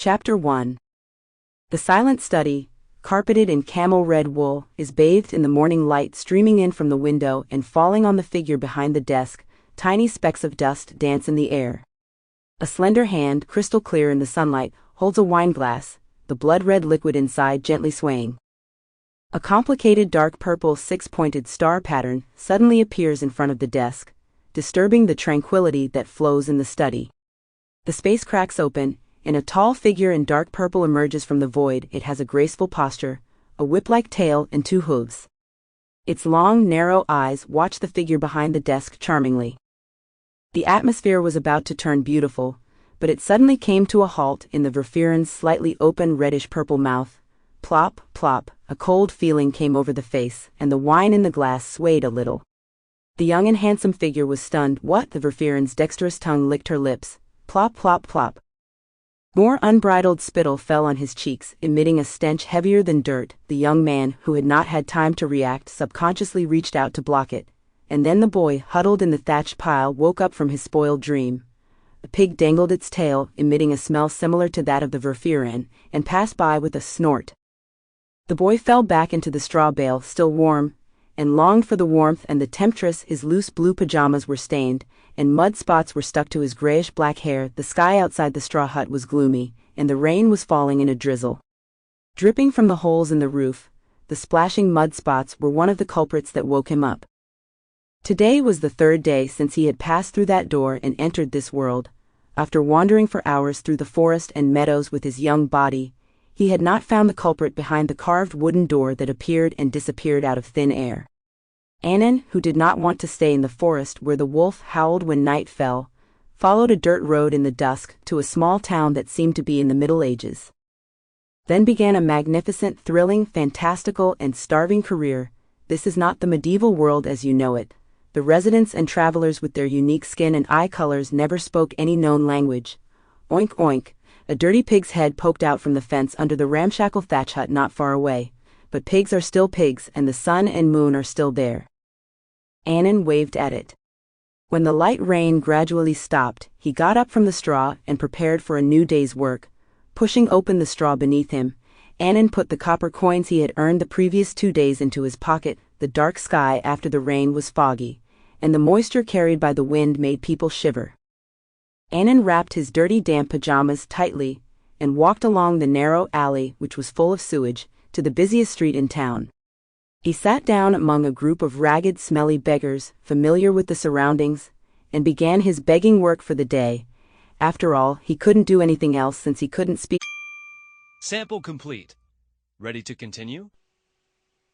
Chapter 1. The silent study, carpeted in camel red wool, is bathed in the morning light streaming in from the window and falling on the figure behind the desk. Tiny specks of dust dance in the air. A slender hand, crystal clear in the sunlight, holds a wineglass, the blood-red liquid inside gently swaying. A complicated dark purple six-pointed star pattern suddenly appears in front of the desk, disturbing the tranquility that flows in the study. The space cracks open, and a tall figure in dark purple emerges from the void. It has a graceful posture, a whip-like tail and two hooves. Its long, narrow eyes watch the figure behind the desk charmingly. The atmosphere was about to turn beautiful, but it suddenly came to a halt in the Verfirin's slightly open reddish-purple mouth. Plop, plop, a cold feeling came over the face, and the wine in the glass swayed a little. The young and handsome figure was stunned. What? The Verfirin's dexterous tongue licked her lips. Plop, plop, plop. More unbridled spittle fell on his cheeks, emitting a stench heavier than dirt. The young man, who had not had time to react, subconsciously reached out to block it, and then the boy, huddled in the thatched pile, woke up from his spoiled dream. A pig dangled its tail, emitting a smell similar to that of the Verfirin, and passed by with a snort. The boy fell back into the straw bale, still warm, and longed for the warmth and the temptress. His loose blue pajamas were stained, and mud spots were stuck to his grayish-black hair. The sky outside the straw hut was gloomy, and the rain was falling in a drizzle. Dripping from the holes in the roof, the splashing mud spots were one of the culprits that woke him up. Today was the third day since he had passed through that door and entered this world. After wandering for hours through the forest and meadows with his young body, he had not found the culprit behind the carved wooden door that appeared and disappeared out of thin air. Annan, who did not want to stay in the forest where the wolf howled when night fell, followed a dirt road in the dusk to a small town that seemed to be in the Middle Ages. Then began a magnificent, thrilling, fantastical, and starving career. This is not the medieval world as you know it. The residents and travelers with their unique skin and eye colors never spoke any known language. Oink oink, a dirty pig's head poked out from the fence under the ramshackle thatch hut not far away. But pigs are still pigs, and the sun and moon are still there. Annan waved at it. When the light rain gradually stopped, he got up from the straw and prepared for a new day's work. Pushing open the straw beneath him, Annan put the copper coins he had earned the previous 2 days into his pocket. The dark sky after the rain was foggy, and the moisture carried by the wind made people shiver. Annan wrapped his dirty, damp pajamas tightly and walked along the narrow alley, which was full of sewage, to the busiest street in town. He sat down among a group of ragged, smelly beggars, familiar with the surroundings, and began his begging work for the day. After all, he couldn't do anything else since he couldn't speak. Sample complete. Ready to continue?